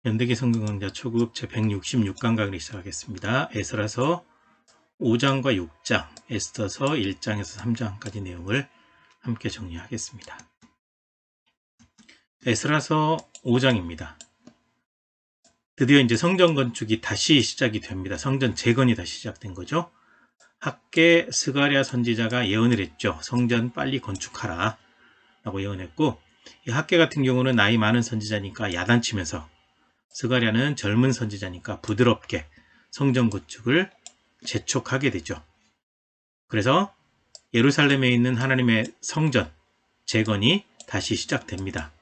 연대기 성경강좌 초급 제166강 강의를 시작하겠습니다. 에스라서 5장과 6장, 에스더서 1장에서 3장까지 내용을 함께 정리하겠습니다. 에스라서 5장입니다. 드디어 이제 성전 건축이 다시 시작이 됩니다. 성전 재건이 다시 시작된 거죠. 학계 스가랴 선지자가 예언을 했죠. 성전 빨리 건축하라 라고 예언했고, 이 학계 같은 경우는 나이 많은 선지자니까 야단치면서, 스가랴는 젊은 선지자니까 부드럽게 성전 건축을 재촉하게 되죠. 그래서 예루살렘에 있는 하나님의 성전 재건이 다시 시작됩니다.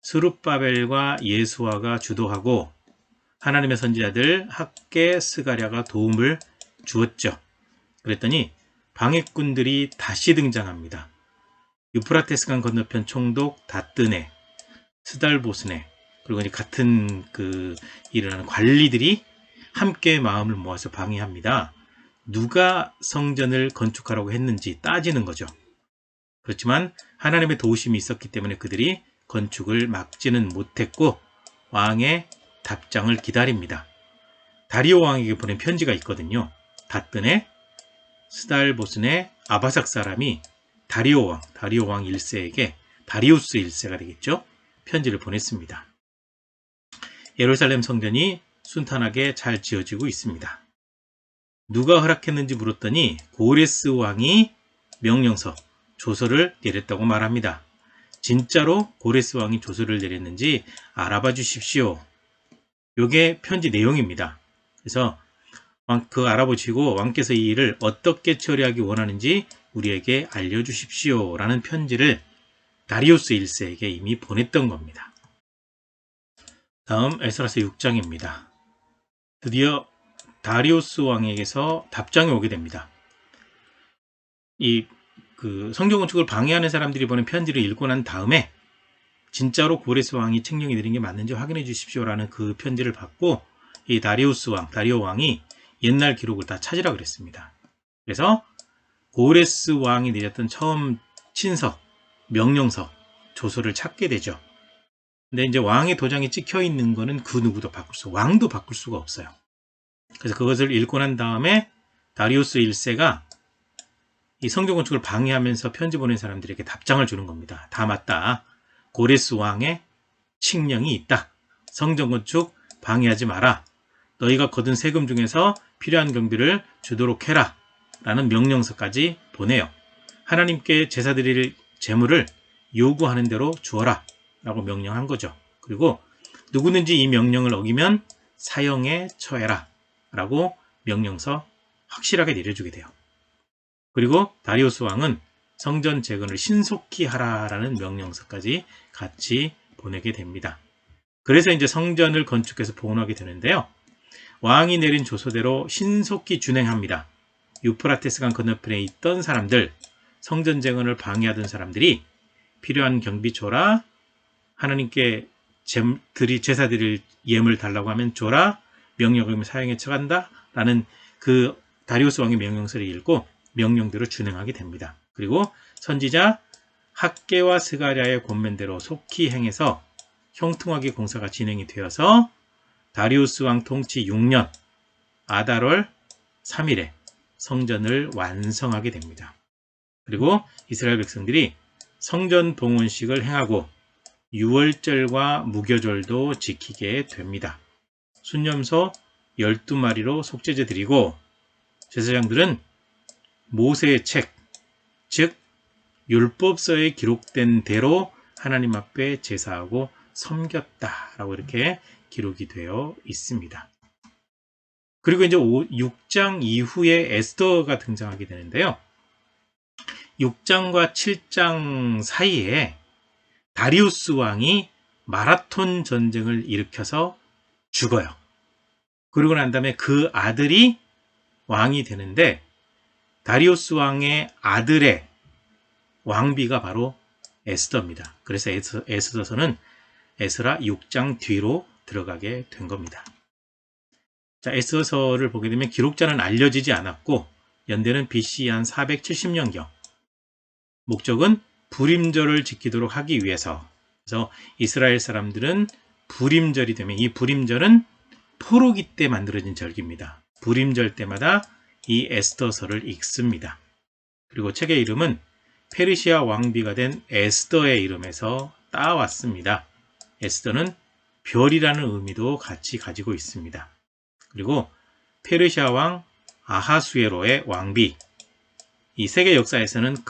스룹바벨과 예수아가 주도하고 하나님의 선지자들 학계 스가랴가 도움을 주었죠. 그랬더니 방해꾼들이 다시 등장합니다. 유프라테스강 건너편 총독 다뜨네, 스달보스네, 그리고 이제 같은 일을 하는 관리들이 함께 마음을 모아서 방해합니다. 누가 성전을 건축하라고 했는지 따지는 거죠. 그렇지만 하나님의 도우심이 있었기 때문에 그들이 건축을 막지는 못했고 왕의 답장을 기다립니다. 다리오 왕에게 보낸 편지가 있거든요. 다뜨네, 스달보스네, 아바삭 사람이 다리오 왕 1세에게, 다리우스 1세가 되겠죠, 편지를 보냈습니다. 예루살렘 성전이 순탄하게 잘 지어지고 있습니다. 누가 허락했는지 물었더니 고레스 왕이 명령서, 조서를 내렸다고 말합니다. 진짜로 고레스 왕이 조서를 내렸는지 알아봐 주십시오. 이게 편지 내용입니다. 그래서 그 알아보시고 왕께서 이 일을 어떻게 처리하기 원하는지 우리에게 알려주십시오 라는 편지를 다리우스 1세에게 이미 보냈던 겁니다. 다음 에스라서 6장입니다. 드디어 다리우스 왕에게서 답장이 오게 됩니다. 성전 건축을 방해하는 사람들이 보낸 편지를 읽고 난 다음에 진짜로 고레스 왕이 책령이 내린 게 맞는지 확인해 주십시오 라는 그 편지를 받고 이 다리오 왕이 옛날 기록을 다 찾으라 그랬습니다. 그래서 고레스 왕이 내렸던 처음 친서, 명령서, 조서를 찾게 되죠. 근데 이제 왕의 도장이 찍혀 있는 거는 그 누구도 왕도 바꿀 수가 없어요. 그래서 그것을 읽고 난 다음에 다리우스 1세가 이 성전 건축을 방해하면서 편지 보낸 사람들에게 답장을 주는 겁니다. 다 맞다. 고레스 왕의 칙령이 있다. 성전 건축 방해하지 마라. 너희가 거둔 세금 중에서 필요한 경비를 주도록 해라. 라는 명령서까지 보내요. 하나님께 제사 드릴 재물을 요구하는 대로 주어라. 라고 명령한 거죠. 그리고 누구든지 이 명령을 어기면 사형에 처해라. 라고 명령서 확실하게 내려주게 돼요. 그리고 다리우스 왕은 성전 재건을 신속히 하라라는 명령서까지 같이 보내게 됩니다. 그래서 이제 성전을 건축해서 봉헌하게 되는데요. 왕이 내린 조서대로 신속히 준행합니다. 유프라테스강 건너편에 있던 사람들, 성전 재건을 방해하던 사람들이 필요한 경비 줘라, 하나님께 제사 드릴 예물 달라고 하면 줘라, 명령을 사형에 처한다 라는 그 다리우스 왕의 명령서를 읽고 명령대로 준행하게 됩니다. 그리고 선지자 학계와 스가랴의 권면대로 속히 행해서 형통하게 공사가 진행이 되어서 다리우스 왕 통치 6년 아달월 3일에 성전을 완성하게 됩니다. 그리고 이스라엘 백성들이 성전 봉헌식을 행하고 유월절과 무교절도 지키게 됩니다. 순념소 12마리로 속죄제 드리고 제사장들은 모세의 책, 즉 율법서에 기록된 대로 하나님 앞에 제사하고 섬겼다라고 이렇게 기록이 되어 있습니다. 그리고 이제 6장 이후에 에스더가 등장하게 되는데요. 6장과 7장 사이에 다리우스 왕이 마라톤 전쟁을 일으켜서 죽어요. 그러고 난 다음에 그 아들이 왕이 되는데 다리우스 왕의 아들의 왕비가 바로 에스더입니다. 그래서 에스더서는 에스라 6장 뒤로 들어가게 된 겁니다. 자, 에스더서를 보게 되면 기록자는 알려지지 않았고 연대는 BC 한 470년경. 목적은 불임절을 지키도록 하기 위해서. 그래서 이스라엘 사람들은 불임절이 되면 이 불임절은 포로기 때 만들어진 절기입니다. 불임절 때마다 이 에스더서를 읽습니다. 그리고 책의 이름은 페르시아 왕비가 된 에스더의 이름에서 따왔습니다. 에스더는 별이라는 의미도 같이 가지고 있습니다. 그리고 페르시아 왕 아하수에로의 왕비, 이 세계 역사에서는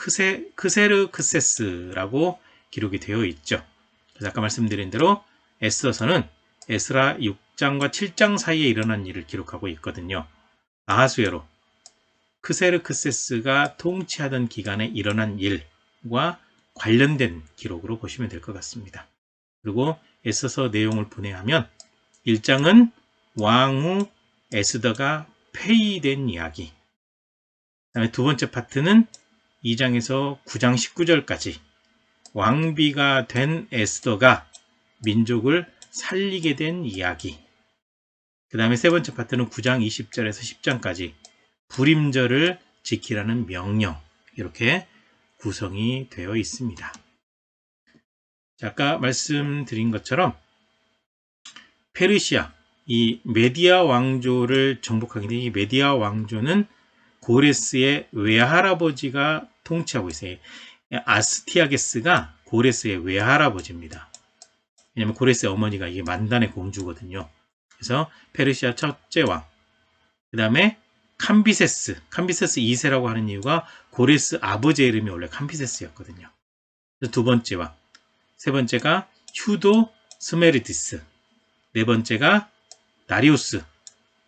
크세르크세스라고 기록이 되어 있죠. 그래서 아까 말씀드린 대로 에스더서는 에스라 6장과 7장 사이에 일어난 일을 기록하고 있거든요. 아하수에로, 크세르크세스가 통치하던 기간에 일어난 일과 관련된 기록으로 보시면 될 것 같습니다. 그리고 에스더서 내용을 분해하면 1장은 왕후 에스더가 폐위된 이야기, 그다음에 두 번째 파트는 2장에서 9장 19절까지 왕비가 된 에스더가 민족을 살리게 된 이야기, 그 다음에 세 번째 파트는 9장 20절에서 10장까지 불임절을 지키라는 명령, 이렇게 구성이 되어 있습니다. 자, 아까 말씀드린 것처럼 페르시아, 이 메디아 왕조를 정복하게 된 이 메디아 왕조는 고레스의 외할아버지가 통치하고 있어요. 아스티아게스가 고레스의 외할아버지입니다. 왜냐하면 고레스의 어머니가 이게 만단의 공주거든요. 그래서 페르시아 첫째 왕, 그 다음에 캄비세스 2세라고 하는 이유가 고레스 아버지의 이름이 원래 캄비세스였거든요. 두 번째 왕, 세 번째가 휴도 스메르디스, 네 번째가 다리우스,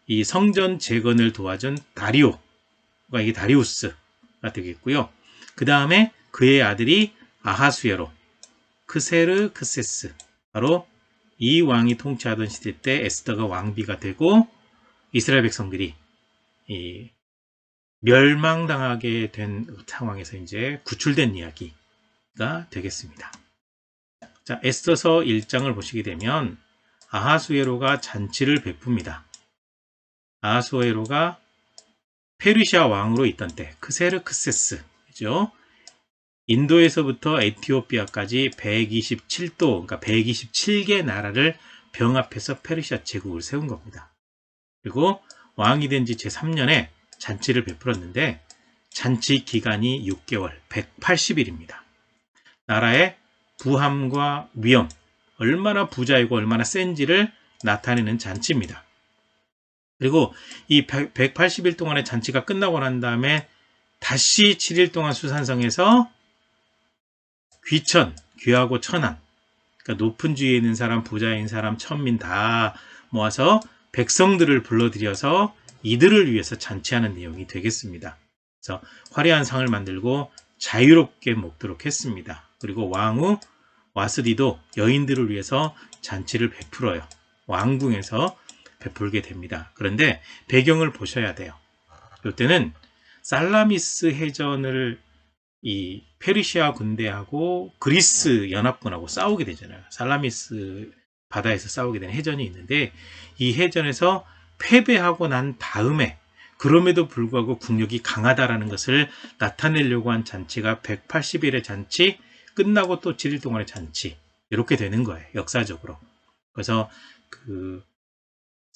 이 성전 재건을 도와준 다리오가 이게 다리우스가 되겠고요. 그 다음에 그의 아들이 아하수에로, 크세르크세스, 바로 이 왕이 통치하던 시대 때 에스더가 왕비가 되고 이스라엘 백성들이 멸망당하게 된 상황에서 이제 구출된 이야기가 되겠습니다. 자, 에스더서 1장을 보시게 되면 아하수에로가 잔치를 베풉니다. 아하수에로가 페르시아 왕으로 있던 때 크세르크세스, 그죠? 인도에서부터 에티오피아까지 127도, 그러니까 127개 나라를 병합해서 페르시아 제국을 세운 겁니다. 그리고 왕이 된 지 제3년에 잔치를 베풀었는데 잔치 기간이 6개월, 180일입니다. 나라의 부함과 위엄, 얼마나 부자이고 얼마나 센지를 나타내는 잔치입니다. 그리고 이 180일 동안의 잔치가 끝나고 난 다음에 다시 7일 동안 수산성에서 귀하고 천한, 그러니까 높은 주위에 있는 사람, 부자인 사람, 천민 다 모아서 백성들을 불러들여서 이들을 위해서 잔치하는 내용이 되겠습니다. 그래서 화려한 상을 만들고 자유롭게 먹도록 했습니다. 그리고 왕후 와스디도 여인들을 위해서 잔치를 베풀어요. 왕궁에서 베풀게 됩니다. 그런데 배경을 보셔야 돼요. 이때는 살라미스 해전을 이 페르시아 군대하고 그리스 연합군하고 싸우게 되잖아요. 살라미스 바다에서 싸우게 된 해전이 있는데 이 해전에서 패배하고 난 다음에 그럼에도 불구하고 국력이 강하다라는 것을 나타내려고 한 잔치가 180일의 잔치, 끝나고 또 7일 동안의 잔치, 이렇게 되는 거예요. 역사적으로. 그래서 그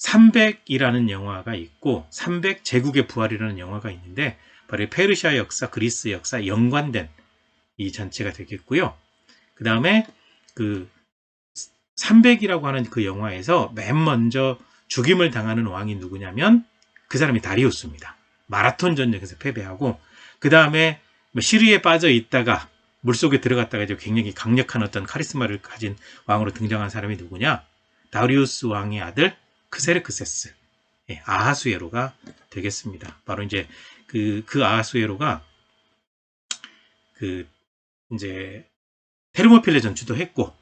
300이라는 영화가 있고 300 제국의 부활이라는 영화가 있는데 바로 페르시아 역사, 그리스 역사 연관된 이 잔치가 되겠고요. 그 다음에 그 300이라고 하는 그 영화에서 맨 먼저 죽임을 당하는 왕이 누구냐면 그 사람이 다리우스입니다. 마라톤 전쟁에서 패배하고 그 다음에 시리에 빠져 있다가 물속에 들어갔다가 이제 굉장히 강력한 어떤 카리스마를 가진 왕으로 등장한 사람이 누구냐? 다리우스 왕의 아들 크세르크세스, 아하수에로가 되겠습니다. 바로 이제 그 아하수에로가 이제 테르모필레 전투도 했고,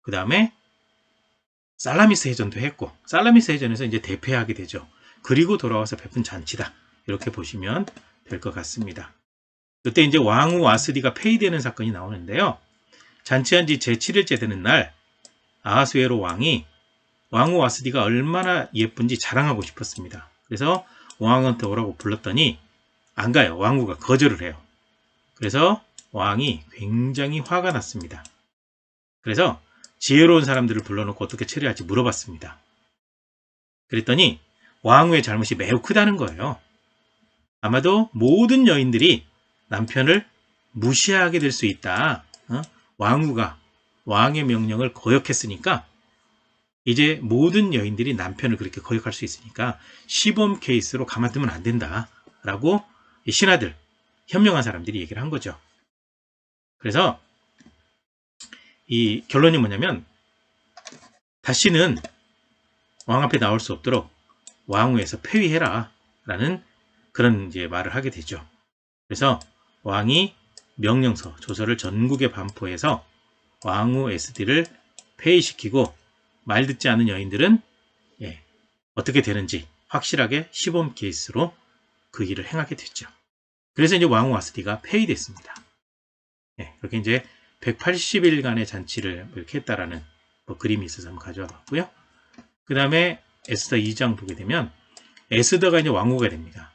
그 다음에 살라미스 해전도 했고, 살라미스 해전에서 이제 대패하게 되죠. 그리고 돌아와서 베푼 잔치다. 이렇게 보시면 될 것 같습니다. 그때 이제 왕후 와스디가 폐위되는 사건이 나오는데요. 잔치한 지 제7일째 되는 날, 아하수에로 왕이 왕후 와스디가 얼마나 예쁜지 자랑하고 싶었습니다. 그래서 왕한테 오라고 불렀더니 안 가요. 왕후가 거절을 해요. 그래서 왕이 굉장히 화가 났습니다. 그래서 지혜로운 사람들을 불러놓고 어떻게 처리할지 물어봤습니다. 그랬더니 왕후의 잘못이 매우 크다는 거예요. 아마도 모든 여인들이 남편을 무시하게 될 수 있다. 왕후가 왕의 명령을 거역했으니까 이제 모든 여인들이 남편을 그렇게 거역할 수 있으니까 시범 케이스로 가만두면 안 된다. 라고 신하들, 현명한 사람들이 얘기를 한 거죠. 그래서 이 결론이 뭐냐면 다시는 왕 앞에 나올 수 없도록 왕후에서 폐위해라 라는 그런 이제 말을 하게 되죠. 그래서 왕이 명령서, 조서를 전국에 반포해서 왕후 에스더를 폐위시키고 말 듣지 않은 여인들은 어떻게 되는지 확실하게 시범 케이스로 그 일을 행하게 됐죠. 그래서 이제 왕후 와스티가 폐위됐습니다. 그렇게 이제 180일간의 잔치를 이렇게 했다라는 그림이 있어서 한번 가져와 봤고요. 그 다음에 에스더 2장 보게 되면 에스더가 이제 왕후가 됩니다.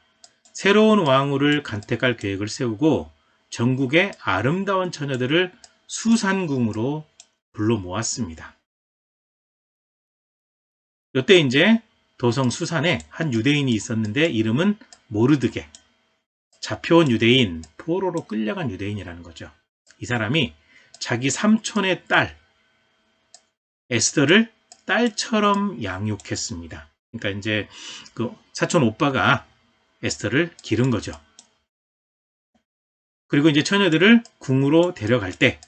새로운 왕후를 간택할 계획을 세우고 전국의 아름다운 처녀들을 수산궁으로 불러 모았습니다. 이때 이제 도성 수산에 한 유대인이 있었는데 이름은 모르드게, 잡혀온 유대인, 포로로 끌려간 유대인이라는 거죠. 이 사람이 자기 삼촌의 딸 에스더를 딸처럼 양육했습니다. 그러니까 이제 그 사촌 오빠가 에스더를 기른 거죠. 그리고 이제 처녀들을 궁으로 데려갈 때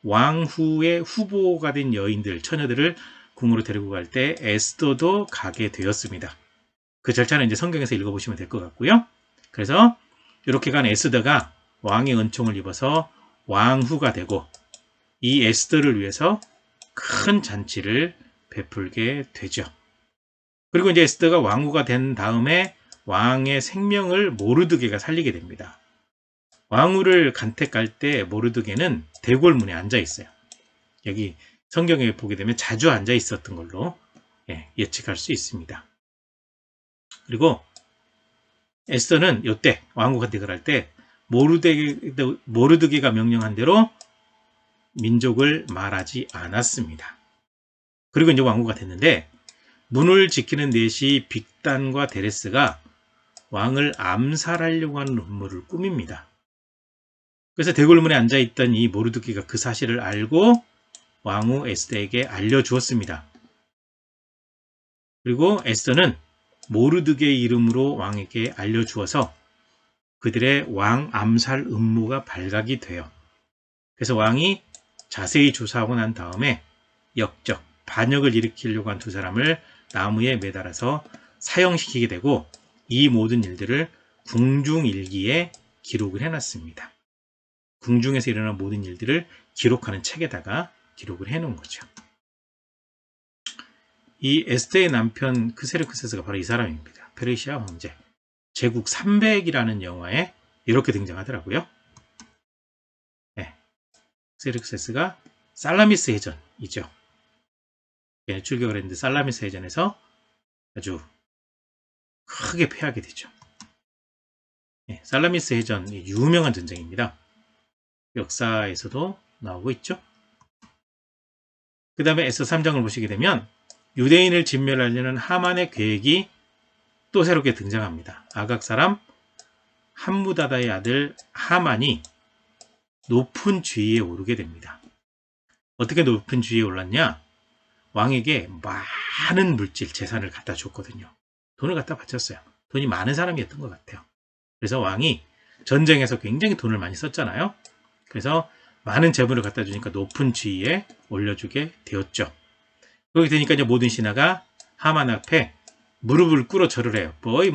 왕후의 후보가 된 여인들, 처녀들을 궁으로 데리고 갈 때 에스더도 가게 되었습니다. 그 절차는 이제 성경에서 읽어보시면 될 것 같고요. 그래서 이렇게 간 에스더가 왕의 은총을 입어서 왕후가 되고 이 에스더를 위해서 큰 잔치를 베풀게 되죠. 그리고 이제 에스더가 왕후가 된 다음에 왕의 생명을 모르드게가 살리게 됩니다. 왕후를 간택할 때 모르드게는 대궐문에 앉아 있어요. 여기 성경에 보게 되면 자주 앉아 있었던 걸로 예측할 수 있습니다. 그리고 에스더는 이때 왕후 간택을 할 때 모르드게가 명령한 대로 민족을 말하지 않았습니다. 그리고 이제 왕후가 됐는데 문을 지키는 넷이 빅단과 데레스가 왕을 암살하려고 하는 음모를 꾸밉니다. 그래서 대궐문에 앉아있던 이 모르드게가 그 사실을 알고 왕후 에스더에게 알려주었습니다. 그리고 에스더는 모르드게의 이름으로 왕에게 알려주어서 그들의 왕 암살 음모가 발각이 돼요. 그래서 왕이 자세히 조사하고 난 다음에 역적, 반역을 일으키려고 한 두 사람을 나무에 매달아서 사형시키게 되고 이 모든 일들을 궁중일기에 기록을 해놨습니다. 궁중에서 일어난 모든 일들을 기록하는 책에다가 기록을 해놓은 거죠. 이 에스더의 남편 크세르크세스가 바로 이 사람입니다. 페르시아 황제. 제국 300이라는 영화에 이렇게 등장하더라고요. 크세르크세스가 살라미스 해전이죠. 출격을 했는데 살라미스 해전에서 아주 크게 패하게 되죠. 살라미스 해전 유명한 전쟁입니다. 역사에서도 나오고 있죠. 그 다음에 에스더 3장을 보시게 되면 유대인을 진멸하려는 하만의 계획이 또 새롭게 등장합니다. 아각 사람 함무다다의 아들 하만이 높은 지위에 오르게 됩니다. 어떻게 높은 지위에 올랐냐? 왕에게 많은 물질, 재산을 갖다 줬거든요. 돈을 갖다 바쳤어요. 돈이 많은 사람이었던 것 같아요. 그래서 왕이 전쟁에서 굉장히 돈을 많이 썼잖아요. 그래서 많은 재물을 갖다 주니까 높은 지위에 올려주게 되었죠. 그렇게 되니까 이제 모든 신하가 하만 앞에 무릎을 꿇어 절을 해요. 거의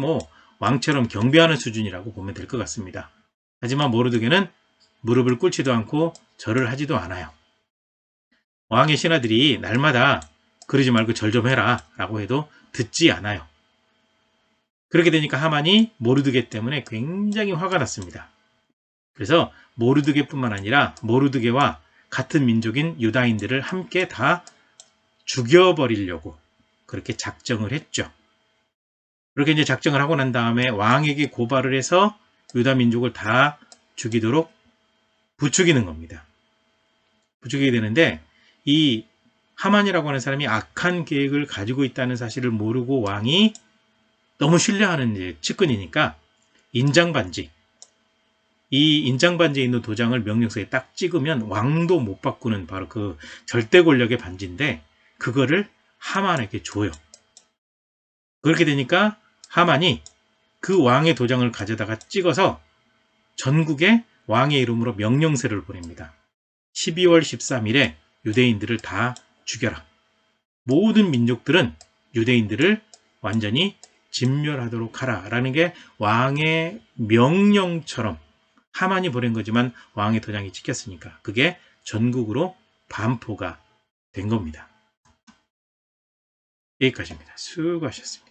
왕처럼 경배하는 수준이라고 보면 될 것 같습니다. 하지만 모르드게는 무릎을 꿇지도 않고 절을 하지도 않아요. 왕의 신하들이 날마다 그러지 말고 절 좀 해라 라고 해도 듣지 않아요. 그렇게 되니까 하만이 모르드게 때문에 굉장히 화가 났습니다. 그래서 모르드게뿐만 아니라 모르드게와 같은 민족인 유다인들을 함께 다 죽여버리려고 그렇게 작정을 했죠. 그렇게 이제 작정을 하고 난 다음에 왕에게 고발을 해서 유다 민족을 다 죽이도록 부추기는 겁니다. 부추기게 되는데 이 하만이라고 하는 사람이 악한 계획을 가지고 있다는 사실을 모르고 왕이 너무 신뢰하는 이제 측근이니까 인장반지, 이 인장반지에 있는 도장을 명령서에 딱 찍으면 왕도 못 바꾸는 바로 그 절대 권력의 반지인데 그거를 하만에게 줘요. 그렇게 되니까 하만이 그 왕의 도장을 가져다가 찍어서 전국에 왕의 이름으로 명령세를 보냅니다. 12월 13일에 유대인들을 다 죽여라. 모든 민족들은 유대인들을 완전히 진멸하도록 하라 라는 게 왕의 명령처럼 하만이 보낸 거지만 왕의 도장이 찍혔으니까 그게 전국으로 반포가 된 겁니다. 여기까지입니다. 수고하셨습니다.